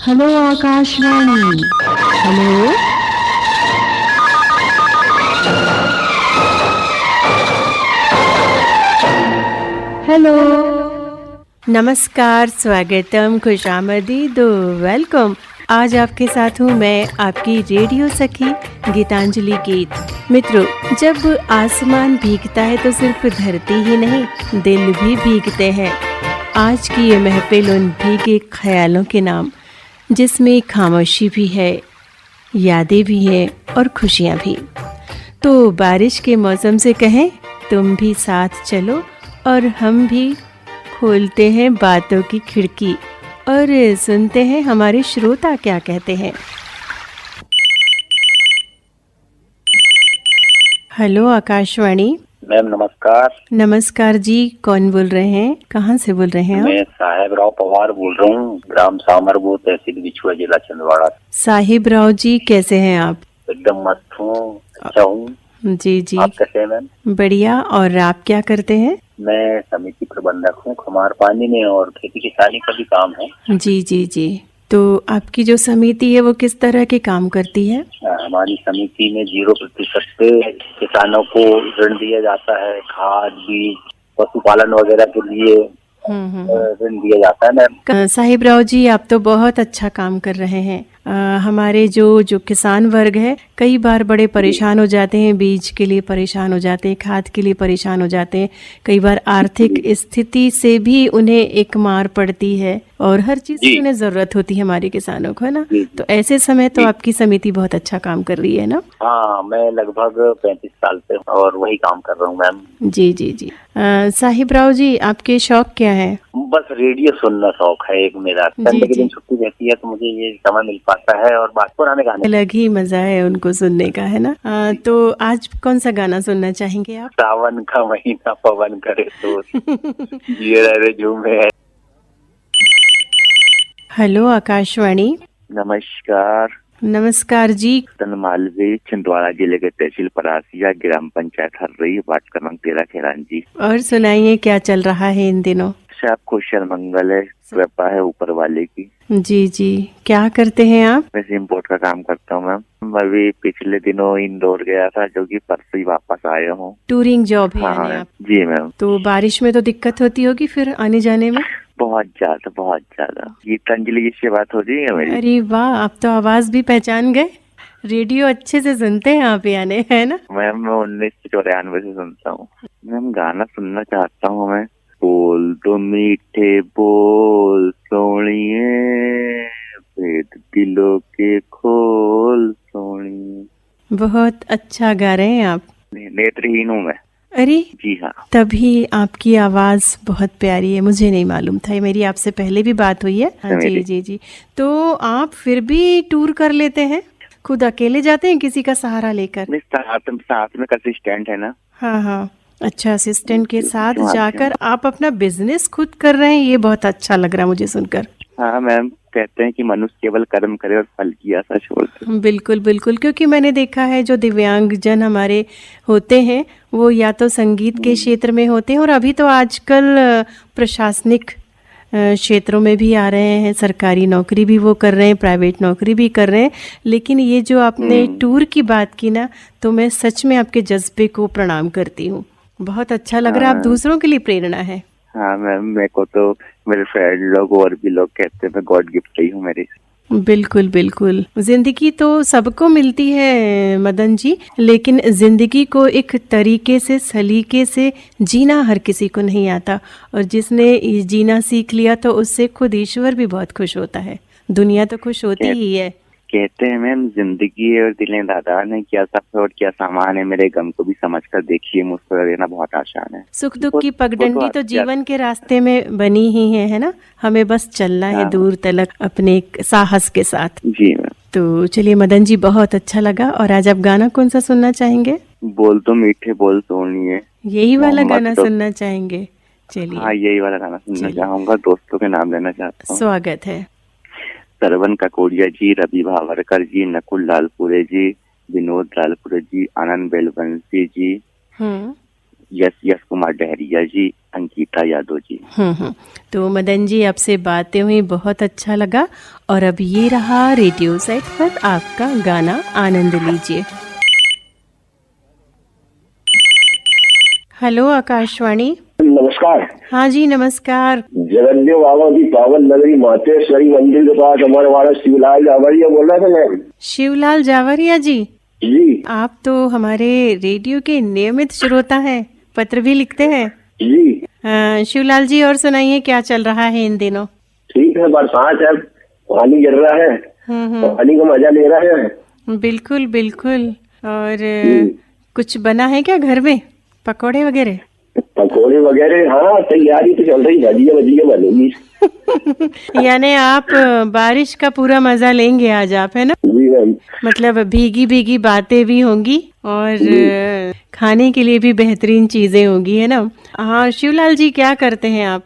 Hello Akashvani. Hello. Hello. नमस्कार, स्वागतम, खुशामदीद, welcome. आज आपके साथ हूँ मैं, आपकी रेडियो सखी गीतांजलि गीत। मित्रों, जब आसमान भीगता है तो सिर्फ धरती ही नहीं, दिल भी भीगते हैं। आज की ये महफिल उन भीगे ख्यालों के नाम, जिसमें खामोशी भी है, यादें भी हैं और खुशियाँ भी। तो बारिश के मौसम से कहें, तुम भी साथ चलो और हम भी खोलते हैं बातों की खिड़की और सुनते हैं हमारे श्रोता क्या कहते हैं। हेलो आकाशवाणी। मैम नमस्कार। नमस्कार जी, कौन बोल रहे हैं, कहाँ से बोल रहे हैं आप? मैं साहेब राव पवार बोल रहा हूँ, ग्राम सामरबो, तहसील बिछुआ, जिला छिंदवाड़ा। साहिब राव जी, कैसे हैं आप? एकदम मस्त हूँ, अच्छा हूँ। जी जी, आप कैसे हैं मैम? बढ़िया। और आप क्या करते हैं? मैं समिति प्रबंधक हूँ खमार पानी में, और खेती किसानी का भी काम है। जी जी जी। तो आपकी जो समिति है वो किस तरह के काम करती है? हमारी समिति में 0% पे किसानों को ऋण दिया जाता है, खाद, बीज, पशुपालन वगैरह के लिए ऋण दिया जाता है मैम। साहिब राव जी, आप तो बहुत अच्छा काम कर रहे हैं। हमारे जो किसान वर्ग है, कई बार बड़े परेशान हो जाते हैं, बीज के लिए परेशान हो जाते हैं, खाद के लिए परेशान हो जाते हैं। कई बार आर्थिक स्थिति से भी उन्हें एक मार पड़ती है और हर चीज की उन्हें जरूरत होती है, हमारे किसानों को, है ना। तो ऐसे समय तो आपकी समिति बहुत अच्छा काम कर रही है ना। हाँ, मैं लगभग 35 साल से और वही काम कर रहा हूँ मैम। जी जी जी। साहिब राव जी, आपके शौक क्या है? बस रेडियो सुनना शौक है एक मेरा। संडे के दिन छुट्टी रहती है तो मुझे ये समय मिल पाता है, और बात पुराने गाने, अलग ही मजा है उनको सुनने का, है ना। तो आज कौन सा गाना सुनना चाहेंगे आप? सावन का महीना पवन करे तो ये रहे झूमे। हेलो आकाशवाणी। नमस्कार। नमस्कार जी। मालवी, छिंदवाड़ा जिले के तहसील परासिया, ग्राम पंचायत हर्रई, वार्ड क्रमांक 13, खेरान जी। और सुनाइए, क्या चल रहा है इन दिनों? सब कुशल मंगल है, कृपा है ऊपर वाले की। जी जी। क्या करते हैं आप? मैं इम्पोर्ट का काम करता हूँ मैम। अभी पिछले दिनों इंदौर गया था, जो कि परसों ही वापस आया हूँ। टूरिंग जॉब है हाँ यानी आप? जी मैम। तो बारिश में तो दिक्कत होती होगी फिर आने जाने में? बहुत ज्यादा। गीतांजलि जी से बात हो रही है मेरी? अरे वाह, आप तो आवाज भी पहचान गए। रेडियो अच्छे से सुनते हैं आप यानी, है ना? मैम मैं 1994 से सुनता हूँ मैम। गाना सुनना चाहता हूँ मैं। बोल तो मीठे बोल सोनिए, भेद दिलों के खोल सोनिए। बहुत अच्छा गा रहे हैं आप। नेत्रहीन हूँ मैं। अरे जी हाँ। तभी आपकी आवाज बहुत प्यारी है, मुझे नहीं मालूम था, मेरी आपसे पहले भी बात हुई है। हाँ, जी जी जी। तो आप फिर भी टूर कर लेते हैं? खुद अकेले जाते हैं, किसी का सहारा लेकर? साथ में असिस्टेंट है ना। हाँ हाँ, अच्छा, असिस्टेंट के साथ जाकर आप अपना बिजनेस खुद कर रहे हैं, ये बहुत अच्छा लग रहा है मुझे सुनकर। हाँ मैम, कहते हैं कि मनुष्य केवल कर्म करे और फल की आशा छोड़ दे। बिल्कुल बिल्कुल, क्योंकि मैंने देखा है जो दिव्यांग जन हमारे होते हैं वो या तो संगीत के क्षेत्र में होते हैं, और अभी तो आजकल प्रशासनिक क्षेत्रों में भी आ रहे हैं, सरकारी नौकरी भी वो कर रहे हैं, प्राइवेट नौकरी भी कर रहे हैं। लेकिन ये जो आपने टूर की बात की ना, तो मैं सच में आपके जज्बे को प्रणाम करती हूँ। बहुत अच्छा लग रहा है, आप दूसरों के लिए प्रेरणा है। हाँ मैम, मेरे को तो मेरे फ्रेंड लोग और भी लोग कहते हैं मैं गॉड गिफ्ट ही हूँ मेरी। बिल्कुल बिल्कुल। जिंदगी तो सबको मिलती है मदन जी, लेकिन जिंदगी को एक तरीके से, सलीके से जीना हर किसी को नहीं आता, और जिसने जीना सीख लिया तो उससे खुद ईश्वर भी बहुत खुश होता है, दुनिया तो खुश होती ही है। कहते हैं मैम, जिंदगी और दिलें दादा ने क्या सब और क्या सामान है, मेरे गम को भी समझ कर देखिए, मुझको देना बहुत आसान है। सुख दुख की पगडंडी तो जीवन के रास्ते में बनी ही है ना। हमें बस चलना है दूर तलक अपने साहस के साथ। जी मैम। तो चलिए मदन जी, बहुत अच्छा लगा। और आज आप गाना कौन सा सुनना चाहेंगे? बोल तो मीठे बोल सोनिए, यही वाला गाना सुनना चाहेंगे? चलिए। हाँ, यही वाला गाना सुनना चाहूंगा। दोस्तों के नाम लेना चाहता हूँ। स्वागत है। सरवन ककोड़िया जी, रवि भावरकर जी, नकुल लालपुरे जी, विनोद लालपुरे जी, आनंद बेलवंशी जी, यश कुमार डहरिया जी, अंकिता यादव जी। तो मदन जी, आपसे बातें हुई बहुत अच्छा लगा और अब ये रहा रेडियो सेट पर आपका गाना, आनंद लीजिए। हेलो आकाशवाणी। नमस्कार। हाँ जी नमस्कार। जगन्य बाबा की पावन नगरी मातेश्वरी मंदिर के पास हमारे वाला शिवलाल जावरिया बोल रहे थे मैम। शिवलाल जावरिया जी, जी आप तो हमारे रेडियो के नियमित श्रोता हैं, पत्र भी लिखते हैं। जी शिवलाल जी, और सुनाइए क्या चल रहा है इन दिनों? ठीक है, बरसात है, पानी गिर रहा है, पानी का मजा ले रहे हैं। बिल्कुल बिल्कुल। और कुछ बना है क्या घर में, पकोड़े वगैरह? पकौड़े वगैरह, हाँ तैयारी तो चल रही, भजिया भजिया बनेगी। यानी आप बारिश का पूरा मजा लेंगे आज आप, है ना? जी मैम। मतलब भीगी भीगी बातें भी होंगी और खाने के लिए भी बेहतरीन चीजें होंगी, है ना? हाँ शिवलाल जी, क्या करते हैं आप?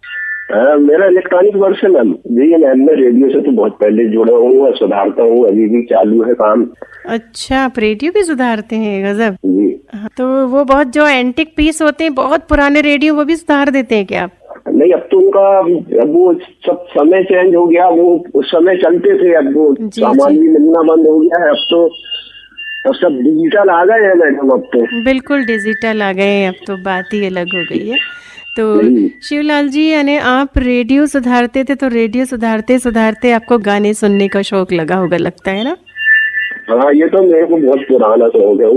मेरा इलेक्ट्रॉनिक वर्क है मैम। जी मैम, मैं रेडियो से तो बहुत पहले जुड़ा हूँ और सुधारता हूँ, अभी भी चालू है काम। अच्छा, आप रेडियो भी सुधारते हैं, गजब। जी। तो वो बहुत जो एंटिक पीस होते हैं, बहुत पुराने रेडियो, वो भी सुधार देते हैं क्या आप? नहीं, अब तो उनका अब वो सब समय चेंज हो गया। वो उस समय चलते थे, अब वो सामान भी मिलना बंद हो गया है। अब सब डिजिटल आ गए हैं मैडम। अब तो बिल्कुल डिजिटल आ गए हैं, अब तो बात ही अलग हो गई है। तो शिवलाल जी, यानी आप रेडियो सुधारते थे, तो रेडियो सुधारते सुधारते आपको गाने सुनने का शौक लगा होगा, लगता है ना? हाँ, ये तो मेरे को बहुत पुराना शौक है।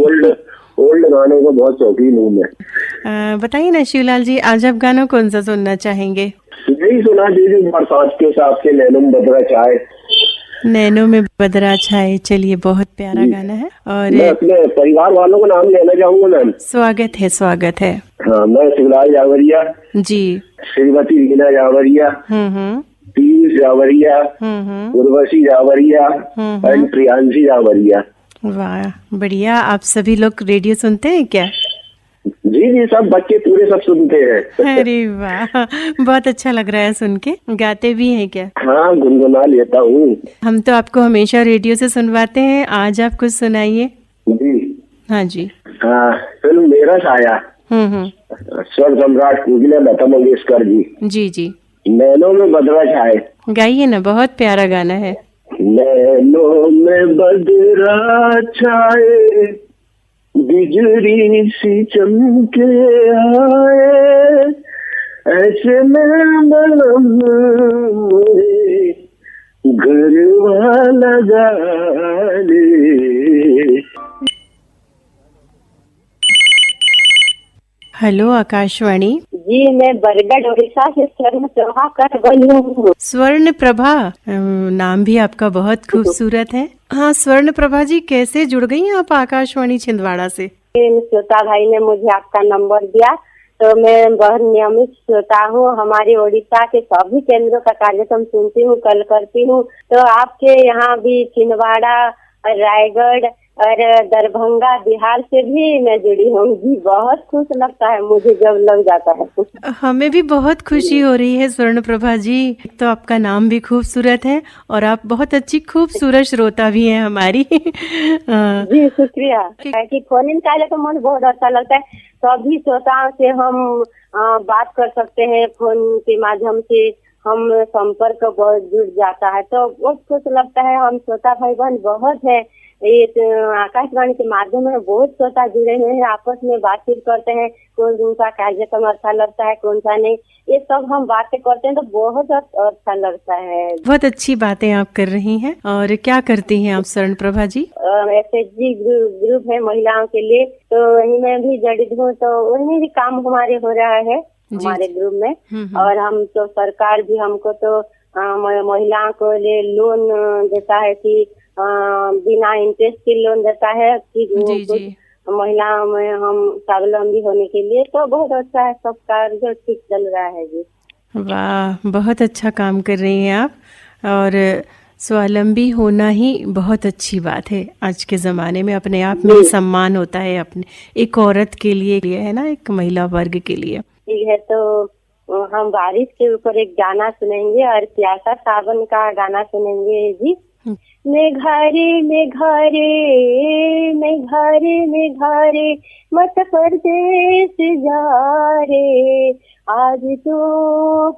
ओल्ड गानों का बहुत शौकीन हूँ मैं। बताइए ना शिवलाल जी, आज आप गाना कौन सा सुनना चाहेंगे? यही सुना दीजिए, बरसात के हिसाब से नैनो में बदरा छाए। नैनो में बदरा छाए, चलिए, बहुत प्यारा गाना है। और मैं अपने परिवार वालों का नाम लेना चाहूंगा मैम। स्वागत है, स्वागत है। हाँ, मैं शिवलाल जावरिया जी, श्रीमती रीना जावरिया, पीयूष जावरिया, उर्वशी जावरिया एंड प्रियांशी जावरिया। वाह, बढ़िया। आप सभी लोग रेडियो सुनते हैं क्या? जी जी, सब बच्चे पूरे सब सुनते हैं। अरे वाह, बहुत अच्छा लग रहा है सुन के। गाते भी हैं क्या? हाँ, गुनगुना लेता हूँ। हम तो आपको हमेशा रेडियो से सुनवाते हैं, आज आप कुछ सुनाइए। जी। हाँ जी। हाँ, फिल्म मेरा साया, स्वर सम्राट कोकिला लता मंगेशकर जी। जी जी। नैनो में बदरा छाए, गाइए ना, बहुत प्यारा गाना है। नैनो में बदरा छाए, बिजली सी चमके आए, ऐसे में बलम मोरे गरबा लगा ले। हेलो आकाशवाणी। जी, मैं बरगढ़ उड़ीसा से स्वर्ण प्रभा कर रही हूँ। स्वर्ण प्रभा, नाम भी आपका बहुत खूबसूरत है। हाँ स्वर्ण प्रभा जी, कैसे जुड़ गई आप आकाशवाणी छिंदवाड़ा से? श्रोता भाई ने मुझे आपका नंबर दिया, तो मैं बहुत नियमित श्रोता हूँ। हमारे उड़ीसा के सभी केंद्रों का कार्यक्रम सुनती हूँ, कल करती हूँ। तो आपके यहाँ भी छिंदवाड़ा, रायगढ़ और दरभंगा, बिहार से भी मैं जुड़ी हूँ जी। बहुत खुश लगता है मुझे जब लग जाता है। हमें भी बहुत खुशी हो रही है स्वर्ण प्रभा जी। तो आपका नाम भी खूबसूरत है और आप बहुत अच्छी खूबसूरत श्रोता भी हैं हमारी। जी शुक्रिया। कि फोन इन कार्यक्रम मुझे बहुत अच्छा लगता है। सभी श्रोताओं से हम बात कर सकते हैं, फोन के माध्यम से हम संपर्क बहुत जुड़ जाता है, तो बहुत खुश लगता है। हम श्रोता भाई बहन बहुत है, ये आकाशवाणी के माध्यम में बहुत श्रोता जुड़े हुए हैं, आपस में बातचीत करते हैं, कौन सा कार्यक्रम अच्छा लगता है, कौन सा नहीं, ये सब हम बातें करते हैं, तो बहुत अच्छा लगता है। बहुत अच्छी बातें आप कर रही हैं। और क्या करती हैं आप स्वर्ण प्रभा जी? SHG ग्रुप है महिलाओं के लिए, तो वही मैं भी जड़ित हूँ, तो वही भी काम हमारे हो रहा है हमारे ग्रुप में। और हम तो सरकार भी हमको तो महिलाओं को लिए लोन देता है कि बिना इंटरेस्ट के लोन देता है कि महिलाओं में हम स्वावलंबी होने के लिए, तो बहुत अच्छा है, सब कार्य ठीक चल रहा है जी। वाह, बहुत अच्छा काम कर रही हैं आप। और स्वावलंबी होना ही बहुत अच्छी बात है। आज के ज़माने में अपने आप में सम्मान होता है अपने एक औरत के लिए, है ना, एक महिला वर्ग के लिए। ठीक है, तो हम बारिश के ऊपर एक गाना सुनेंगे और प्यासा सावन का गाना सुनेंगे जी। मेघारे मेघारे मेघारे मेघारे मत परदेस जा रे आज तो।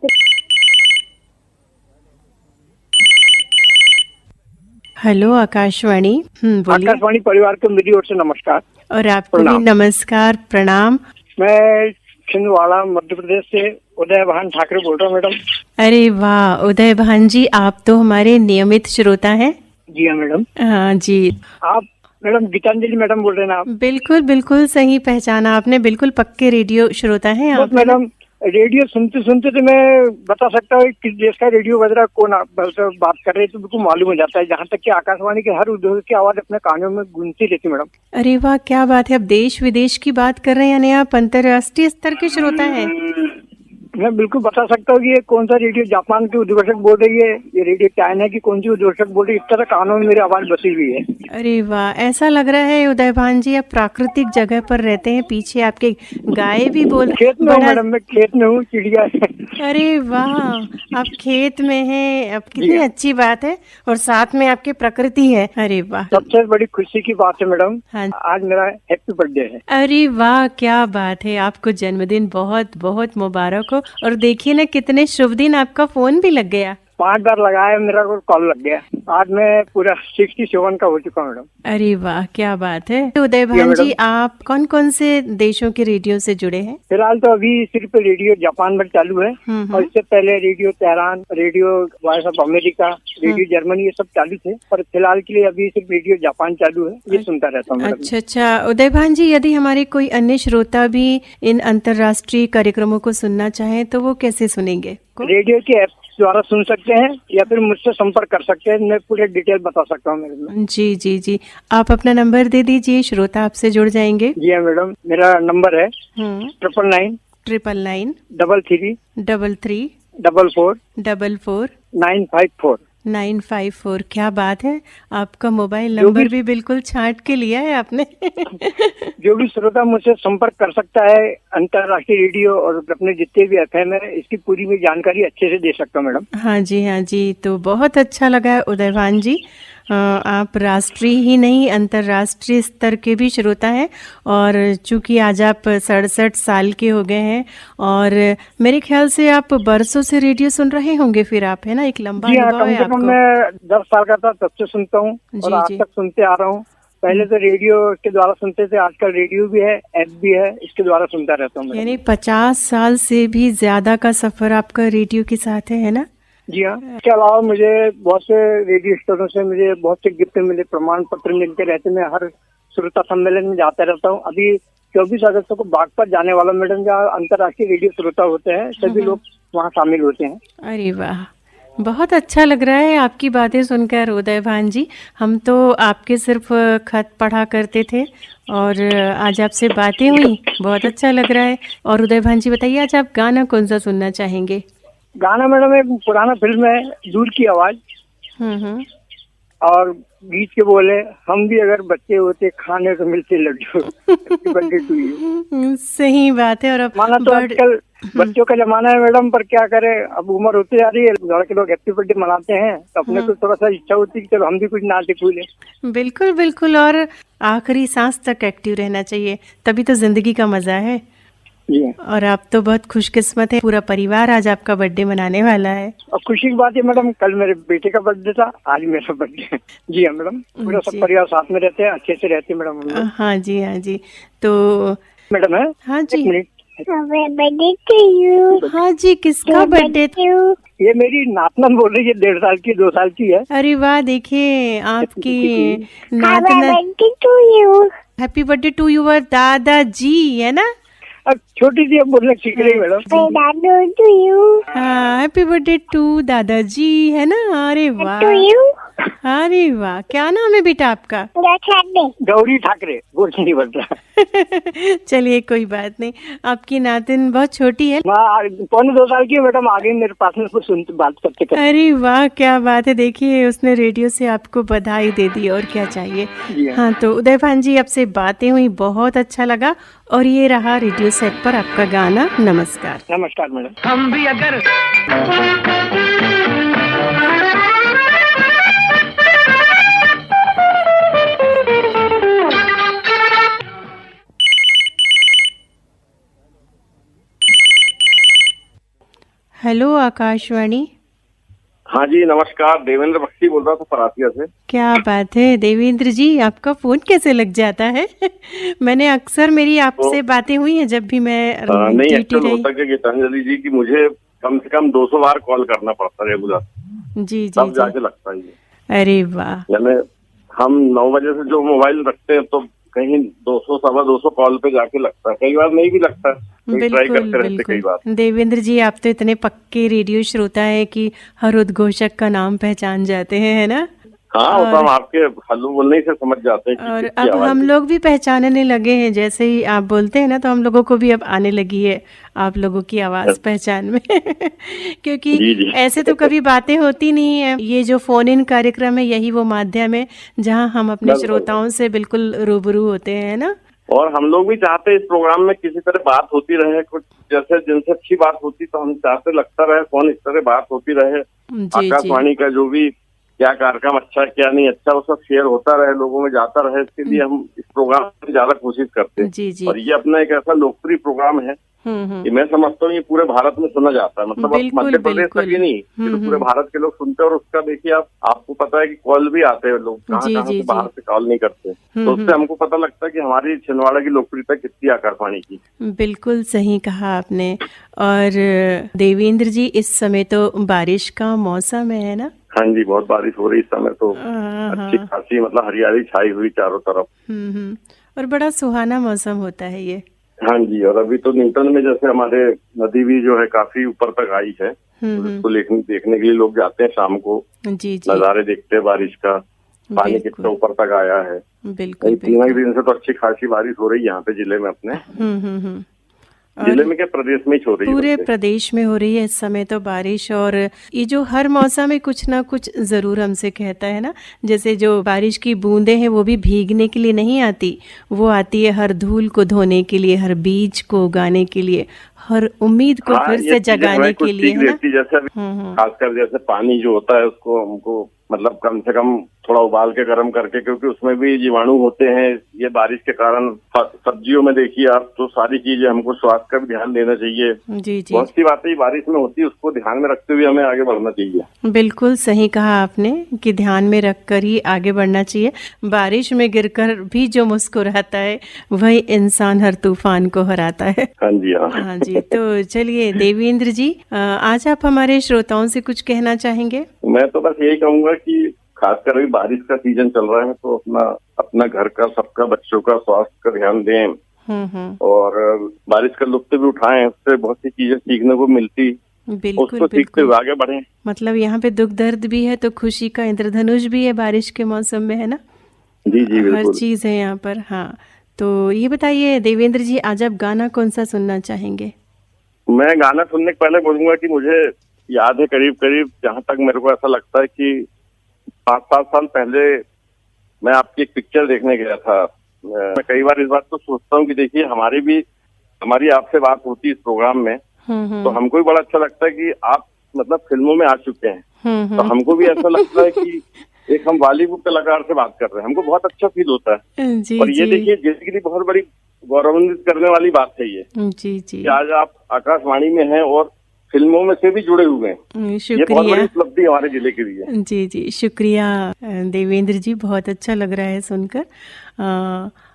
हेलो आकाशवाणी। बोलिए। आकाशवाणी परिवार को मेरी ओर से नमस्कार। और आपको भी नमस्कार, प्रणाम। मैं छिंदवाड़ा मध्य प्रदेश से उदय भान ठाकरे बोल रहा हूँ मैडम। अरे वाह उदय भान जी, आप तो हमारे नियमित श्रोता हैं। जी हाँ मैडम। हाँ जी। आप मैडम गीतांजलि मैडम बोल रहे हैं ना आप? बिल्कुल बिल्कुल सही पहचाना आपने, बिल्कुल पक्के रेडियो श्रोता हैं आप। मैडम रेडियो सुनते सुनते तो मैं बता सकता हूँ किस देश का रेडियो बज रहा, कौन बात कर रहे, तो बिल्कुल मालूम हो जाता है। जहाँ तक कि आकाशवाणी के हर उद्योग की आवाज अपने कानों में गूंजती रहती मैडम। अरे वाह क्या बात है, अब देश विदेश की बात कर रहे हैं, यानी आप अंतर्राष्ट्रीय स्तर के श्रोता हैं। मैं बिल्कुल बता सकता हूँ कि ये कौन सा रेडियो जापान की उद्घोषक बोल रही है, ये रेडियो चाइना की कौन सी उद्घोषक बोल रही है, इस तरह कानों में मेरी आवाज बसी हुई है। अरे वाह, ऐसा लग रहा है उदय भान जी आप प्राकृतिक जगह पर रहते हैं, पीछे आपके गाय भी बोल। खेत में हूँ मैडम, मैं खेत में हूँ, चिड़िया। अरे वाह, आप खेत में हैं, अब कितनी अच्छी बात है, और साथ में आपकी प्रकृति है। अरे वाह, सबसे बड़ी खुशी की बात है मैडम। हाँ। आज मेरा हैप्पी बर्थडे है। अरे वाह क्या बात है, आपको जन्मदिन बहुत बहुत मुबारक हो। और देखिए ना कितने शुभ दिन, आपका फोन भी लग गया। 5 बार लगाया, मेरा कॉल लग गया। आज मैं पूरा 67 का हो चुका हूँ मैडम। अरे वाह क्या बात है। तो उदय भान जी आप कौन कौन से देशों के रेडियो से जुड़े हैं? फिलहाल तो अभी सिर्फ रेडियो जापान में चालू है, और इससे पहले radio Tehran, radio voice of America, radio Germany, ये सब चालू थे। पर फिलहाल के लिए अभी सिर्फ रेडियो जापान चालू है, ये सुनता रहता हूँ। अच्छा अच्छा उदय भान जी, यदि हमारे कोई अन्य श्रोता भी इन अंतर्राष्ट्रीय कार्यक्रमों को सुनना चाहे तो वो कैसे सुनेंगे? रेडियो के ऐप द्वारा सुन सकते हैं, या फिर मुझसे संपर्क कर सकते हैं। मैं पूरे डिटेल बता सकता हूँ मेरे। जी जी जी, आप अपना नंबर दे दीजिए, श्रोता आपसे जुड़ जाएंगे। जी हाँ मैडम, मेरा नंबर है 999 999 33 33 44 44 954 954। क्या बात है, आपका मोबाइल नंबर भी बिल्कुल छांट के लिया है आपने। जो भी श्रोता मुझसे संपर्क कर सकता है अंतर्राष्ट्रीय रेडियो और अपने जितने भी एफएम है, इसकी पूरी मैं जानकारी अच्छे से दे सकता हूँ मैडम। हाँ जी हाँ जी, तो बहुत अच्छा लगा है उदय भान जी। आप राष्ट्रीय ही नहीं अंतर्राष्ट्रीय स्तर के भी श्रोता हैं, और चूंकि आज आप 67 साल के हो गए हैं, और मेरे ख्याल से आप बरसों से रेडियो सुन रहे होंगे फिर आप, है ना? एक लंबा अनुभव है आपको। मैं 10 साल का था तब से सुनता हूँ, और आज तक सुनते आ रहा हूँ। पहले तो रेडियो के द्वारा सुनते थे, आजकल रेडियो भी है, ऐप भी है, इसके द्वारा सुनता रहता हूँ। यानी 50 साल से भी ज्यादा का सफर आपका रेडियो के साथ है ना? जी हाँ। इसके अलावा मुझे बहुत से रेडियो स्टेशनों से मुझे बहुत से गिफ्ट मिले, प्रमाण पत्र मिलते रहते। मैं हर श्रोता सम्मेलन में जाता रहता हूँ। अभी 24 अगस्त को बागपत जाने वाला मैडम, जहाँ अंतर्राष्ट्रीय रेडियो श्रोता होते हैं, सभी लोग वहाँ शामिल होते हैं। अरे वाह, बहुत अच्छा लग रहा है आपकी बातें सुनकर उदय भान जी। हम तो आपके सिर्फ खत पढ़ा करते थे, और आज आपसे बातें हुई, बहुत अच्छा लग रहा है। और उदय भान जी बताइए, आज आप गाना कौन सा सुनना चाहेंगे? गाना मैडम एक पुराना फिल्म है, दूर की आवाज, और गीत के बोले, हम भी अगर बच्चे होते खाने को मिलते लड्डू। सही बात है। और अब माना तो आजकल बच्चों का जमाना है मैडम, पर क्या करें, अब उम्र होती जा रही है, लड़के लोग हैप्पी बर्थडे मनाते हैं, तो अपने को थोड़ा सा इच्छा होती है कि चलो हम भी कुछ नाचे कूदे। बिल्कुल बिल्कुल, और आखिरी सांस तक एक्टिव रहना चाहिए, तभी तो जिंदगी का मजा है। और आप तो बहुत खुशकिस्मत है, पूरा परिवार आज आपका बर्थडे मनाने वाला है। और खुशी की बात है मैडम, कल मेरे बेटे का बर्थडे था, आज मेरा बर्थडे। जी हाँ मैडम, पूरा सब परिवार साथ में रहते हैं, अच्छे से रहते हैं मैडम। हाँ जी हाँ जी। तो मैडम है, हाँ जी, बर्थडे टू यू। हाँ जी, किसका बर्थडे था? ये मेरी नातन बोल रही है, 1.5 साल की, 2 साल की है। अरे वाह, देखिए आपकी नातन। To you, happy birthday to your दादाजी, है ना? अब छोटी सी अब बोलना सीख रही मैडम। To you. हाँ, हैप्पी बर्थडे टू दादाजी, है ना? अरे वाह, अरे वाह, क्या नाम है बेटा आपका? गौरी ठाकरे, बोल नहीं बन रहा। चलिए कोई बात नहीं, आपकी नातिन बहुत छोटी है। 1.25 साल की है मैडम, आ गई मेरे पास में, कुछ सुनते बात करते। अरे वाह क्या बात है, देखिए उसने रेडियो से आपको बधाई दे दी, और क्या चाहिए। हाँ, तो उदय भान जी आपसे बातें हुई, बहुत अच्छा लगा, और ये रहा रेडियो सेट पर आपका गाना। नमस्कार। नमस्कार मैडम। हम भी अगर हेलो आकाशवाणी। हाँ जी नमस्कार, देवेंद्र बख्शी बोल रहा था परासिया से। क्या बात है देवेंद्र जी, आपका फोन कैसे लग जाता है? मैंने अक्सर मेरी आपसे बातें हुई हैं जब भी मैं नहीं, ड्यूटी एक्चुअल रही। होता है गीतांजलि जी कि मुझे कम से कम 200 बार कॉल करना पड़ता है रेगुलर, जी जी तब जी। जाके लगता है ये। अरे वाह। यानी हम 9 बजे से जो मोबाइल रखते हैं तो कहीं 200 सवा 200 कॉल पे जाके लगता है, कई बार नहीं भी लगता है, ट्राई बिल्कुल करते रहते कई बार। बिल्कुल देवेंद्र जी, आप तो इतने पक्के रेडियो श्रोता है कि हर उद्घोषक का नाम पहचान जाते हैं, है ना? हाँ वो तो और हम आपके हेलो बोलने ही से समझ जाते हैं कि और किसकी अब आवाज हम है। लोग भी पहचानने लगे हैं, जैसे ही आप बोलते हैं ना तो हम लोगों को भी अब आने लगी है आप लोगों की आवाज पहचान में। क्योंकि जी जी। ऐसे तो कभी बातें होती नहीं है। ये जो फोन इन कार्यक्रम है यही वो माध्यम है जहां हम अपने बिल्कुल। श्रोताओं से बिल्कुल रूबरू होते हैं ना। और हम लोग भी चाहते हैं इस प्रोग्राम में किसी तरह बात होती रहे, कुछ जैसे जिनसे अच्छी बात होती तो हम चाहते लगता रहे कौन इस तरह बात होती रहे। जी जी आकाशवाणी का जो भी क्या कार्यक्रम अच्छा है क्या नहीं अच्छा वो सब शेयर होता रहे, लोगों में जाता रहे, इसके लिए हम इस प्रोग्राम में ज्यादा कोशिश करते हैं। जी जी। और ये अपना एक ऐसा लोकप्रिय प्रोग्राम है कि मैं समझता हूँ ये पूरे भारत में सुना जाता है, मतलब अब बिल्कुल मध्य प्रदेश तक बिल्कुल। ही नहीं, ये तो पूरे भारत के लोग सुनते हैं। और उसका देखिए आपको पता है कि कॉल भी आते हैं, लोग कहाँ जी कहाँ जी से जी। बाहर से कॉल नहीं करते, तो उससे हमको पता लगता है कि हमारी छिंदवाड़ा की लोकप्रियता कितनी आकाशवाणी की। बिल्कुल सही कहा आपने। और देवेंद्र जी, इस समय तो बारिश का मौसम है ना? हाँ जी, बहुत बारिश हो रही इस समय तो, अच्छी हाँ। खासी मतलब हरियाली छाई हुई चारों तरफ। और बड़ा सुहाना मौसम होता है ये। हाँ जी, और अभी तो न्यूटन में जैसे हमारे नदी भी जो है काफी ऊपर तक आई है, तो इसको देखने के लिए लोग जाते हैं शाम को, जी जी। नजारे देखते हैं बारिश का, पानी कितना ऊपर तक आया है। बिल्कुल 3 दिन से तो अच्छी खासी बारिश हो रही है यहाँ पे जिले में अपने। जिले में क्या, प्रदेश में ही हो रही है? पूरे प्रदेश में हो रही है इस समय तो बारिश। और ये जो हर मौसम में कुछ ना कुछ जरूर हमसे कहता है ना। जैसे जो बारिश की बूंदें हैं वो भी भीगने के लिए नहीं आती, वो आती है हर धूल को धोने के लिए, हर बीज को उगाने के लिए, हर उम्मीद को फिर से जगाने के लिए, है ना? जैसे खासकर जैसे पानी जो होता है उसको हमको मतलब कम से कम थोड़ा उबाल के गर्म करके, क्योंकि उसमें भी जीवाणु होते हैं। ये बारिश के कारण सब्जियों में देखिए आप, तो सारी चीजें हमको स्वास्थ्य का भी ध्यान देना चाहिए। जी जी। बहुत सी बातें बारिश में होती है, उसको ध्यान में रखते हुए हमें आगे बढ़ना चाहिए। बिल्कुल सही कहा आपने कि ध्यान में रखकर ही आगे बढ़ना चाहिए। बारिश में गिरकर भी जो मुस्कुराता है वही इंसान हर तूफान को हराता है। हाँ जी। हाँ जी। तो चलिए देवेंद्र जी, आज आप हमारे श्रोताओं से कुछ कहना चाहेंगे? मैं तो बस यही कहूंगा कि खासकर अभी बारिश का सीजन चल रहा है तो अपना घर का, सबका, बच्चों का स्वास्थ्य का ध्यान दें और बारिश का लुत्फ भी उठाएं। उससे बहुत सी चीजें सीखने को मिलती, उसको सीखते हुए आगे बढ़ें। मतलब यहाँ पे दुख दर्द भी है तो खुशी का इंद्रधनुष भी है बारिश के मौसम में, है ना? जी जी बिल्कुल। हर चीज है यहाँ पर। हाँ, तो ये बताइए देवेंद्र जी, आज आप गाना कौन सा सुनना चाहेंगे? मैं गाना सुनने के पहले बोलूंगा कि मुझे याद है करीब करीब, जहाँ तक मेरे को ऐसा लगता है कि 5-7 साल पहले मैं आपकी एक पिक्चर देखने गया था। मैं कई बार इस बात को सोचता हूँ कि देखिए हमारी आपसे बात होती है इस प्रोग्राम में, तो हमको भी बड़ा अच्छा लगता है कि आप मतलब फिल्मों में आ चुके हैं, तो हमको भी ऐसा लगता है कि एक हम बॉलीवुड कलाकार से बात कर रहे हैं, हमको बहुत अच्छा फील होता है। जी, और ये देखिए जिंदगी के लिए बहुत बड़ी गौरवान्वित करने वाली बात है ये, जी जी, कि आज आप आकाशवाणी में हैं और फिल्मों में से भी जुड़े हुए हैं। ये बहुत बड़ी उपलब्धि हमारे जिले के लिए। जी जी, शुक्रिया देवेंद्र जी, बहुत अच्छा लग रहा है सुनकर।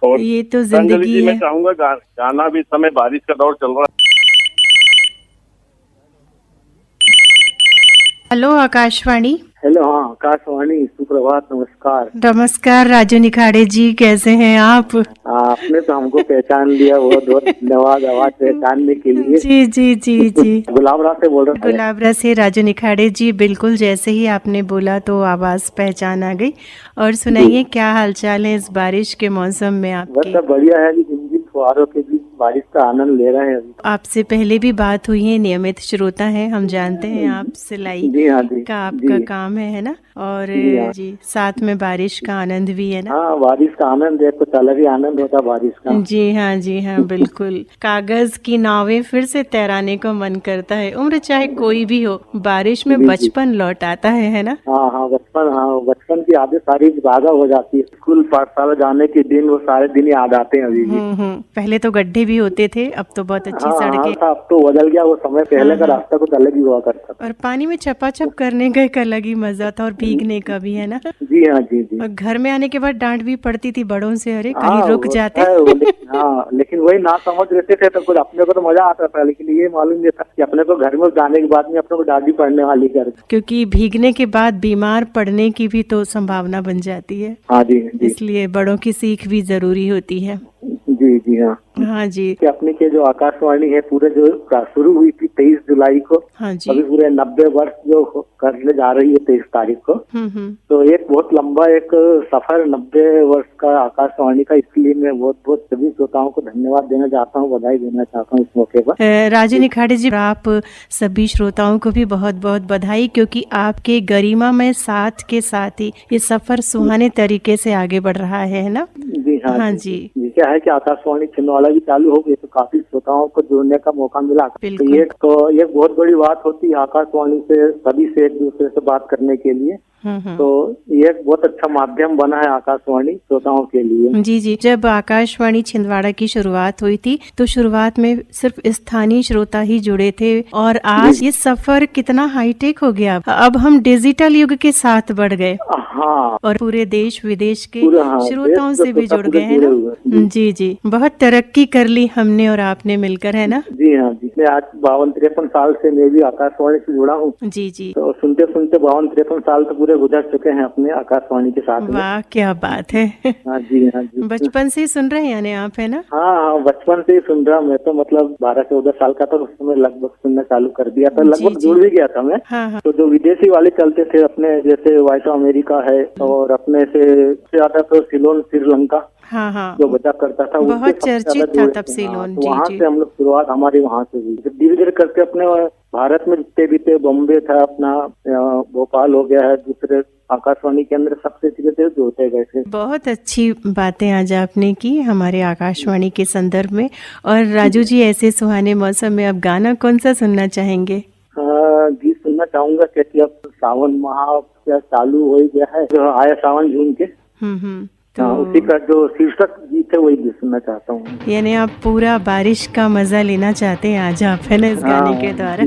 और ये तो जिंदगी है। मैं चाहूंगा गाना भी, इस समय बारिश का दौर चल रहा है। हेलो आकाशवाणी। हेलो, हाँ आकाशवाणी, सुप्रभात, नमस्कार। नमस्कार राजू निखाड़े जी, कैसे हैं आप? आपने तो हमको पहचान लिया, बहुत बहुत धन्यवाद आवाज पहचानने के लिए। जी जी जी जी। गुलाबरा से बोल रहा हूँ। गुलाबरा से राजू निखाड़े जी, बिल्कुल जैसे ही आपने बोला तो आवाज पहचान आ गई। और सुनाइए क्या हालचाल है इस बारिश के मौसम में आपके? बस बढ़िया है, जिंदगी फुहारों के बीच बारिश का आनंद ले रहे हैं अभी। आपसे पहले भी बात हुई है, नियमित श्रोता है, हम जानते हैं आप सिलाई का आपका काम है ना? और जी साथ में बारिश का आनंद भी है ना? हाँ, बारिश का आनंद है, कुछ अलग ही आनंद होता बारिश का। जी हाँ बिल्कुल। कागज की नावें फिर से तैराने को मन करता है। उम्र चाहे कोई भी हो, बारिश में बचपन लौट आता है ना? हाँ बचपन की यादें सारी ताज़ा हो जाती है। स्कूल पाठशाला जाने के दिन वो सारे दिन याद आते हैं अभी भी। पहले तो गड्ढे भी होते थे, अब तो बहुत अच्छी हाँ सड़कें। अब तो बदल गया वो समय, पहले का रास्ता कुछ अलग ही हुआ करता था। और पानी में छपाछप करने का एक अलग ही मजा था, और भीगने का भी, है ना। जी हाँ जी। और घर में आने के बाद डांट भी पड़ती थी बड़ों से, अरे कहीं रुक जाते। हाँ, लेकिन वही ना समझ रहते थे तो कुछ अपने को तो मजा आता था, लेकिन ये मालूम नहीं था कि अपने को घर में जाने के बाद में अपने को डांट भी पड़ने वाली घर, क्योंकि भीगने के बाद बीमार पड़ने की भी तो संभावना बन जाती है। हाँ जी। इसलिए बड़ों की सीख भी जरूरी होती है। जी हाँ। हाँ जी। कि अपने के जो आकाशवाणी है पूरे जो शुरू हुई थी 23 जुलाई को, हाँ जी। अभी पूरे 90 वर्ष जो करने जा रही है 23 तारीख को। तो एक बहुत लंबा एक सफर 90 वर्ष का आकाशवाणी का, इसलिए मैं बहुत सभी श्रोताओं को धन्यवाद देना चाहता हूँ, बधाई देना चाहता हूँ इस मौके पर। राजू निखाड़े जी, आप सभी श्रोताओं को भी बहुत बहुत बधाई, क्योंकि आपके गरिमामय साथ के साथ ही ये सफर सुहाने तरीके से आगे बढ़ रहा है ना। जी हाँ। हाँ जी। क्या है कि आकाशवाणी छिंदवाड़ा भी चालू हो गई तो काफी श्रोताओं को जुड़ने का मौका मिला। तो ये बहुत बड़ी बात होती है आकाशवाणी से सभी से एक दूसरे से बात करने के लिए। तो ये एक बहुत अच्छा माध्यम बना है आकाशवाणी श्रोताओं के लिए। जी। जब आकाशवाणी छिंदवाड़ा की शुरुआत हुई थी तो शुरुआत में सिर्फ स्थानीय श्रोता ही जुड़े थे, और आज ये सफर कितना हाईटेक हो गया। अब हम डिजिटल युग के साथ बढ़ गए। हाँ। और पूरे देश विदेश के श्रोताओं से भी जुड़ गए हैं ना। जी, बहुत तरक्की कर ली हमने और आपने मिलकर, है ना। जी हाँ जी। मैं आज 52-53 साल से मैं भी आकाशवाणी से जुड़ा हूँ। जी। तो सुनते 52-53 साल तो पूरे गुजर चुके हैं अपने आकाशवाणी के साथ। वाह, क्या बात है। हाँ जी। बचपन से ही सुन रहे हैं यानी आप, है ना। हाँ, बचपन से ही सुन रहा। मैं तो मतलब 12-14 साल का था उस समय लगभग सुनना चालू कर दिया था, लगभग जुड़ भी गया था मैं। हाँ। तो जो विदेशी वाले चलते थे अपने, जैसे वॉइस ऑफ अमेरिका है, और अपने से ज्यादा तो सिलोन श्रीलंका हाँ, जो बचा करता था, बहुत चर्चित था तब सिलोन। जी। वहाँ से हम लोग शुरुआत हमारी वहाँ से हुई। धीरे धीरे करके अपने भारत में जितने भी थे, बॉम्बे था अपना, भोपाल हो गया है, दूसरे आकाशवाणी के अंदर सबसे धीरे जोड़ते गए थे। बहुत अच्छी बातें आज आपने की हमारे आकाशवाणी के संदर्भ में। और राजू जी, ऐसे सुहाने मौसम में अब गाना कौन सा सुनना चाहेंगे? गीत सुनना चाहूंगा क्योंकि अब सावन माह चालू हो गया है, जो आया सावन जून के। तो उसी का जो शीर्षक गीत है वही गीत सुनना चाहता हूँ। यानी आप पूरा बारिश का मजा लेना चाहते हैं आज आप, है ना, इस गाने के द्वारा।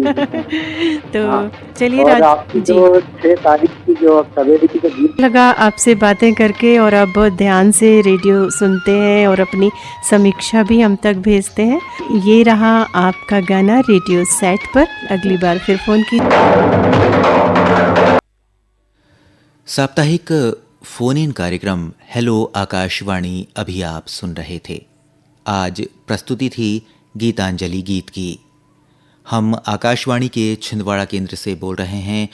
तो चलिए राजू जी, 6 तारीख की जो सवेरे की जो गीत लगा आपसे बातें करके, और अब बहुत ध्यान से रेडियो सुनते हैं और अपनी समीक्षा भी हम तक भेजते हैं। ये रहा आपका गाना रेडियो सेट पर। अगली बार फिर फोन की। साप्ताहिक फोन इन कार्यक्रम हेलो आकाशवाणी अभी आप सुन रहे थे। आज प्रस्तुति थी गीतांजलि गीत की। हम आकाशवाणी के छिंदवाड़ा केंद्र से बोल रहे हैं।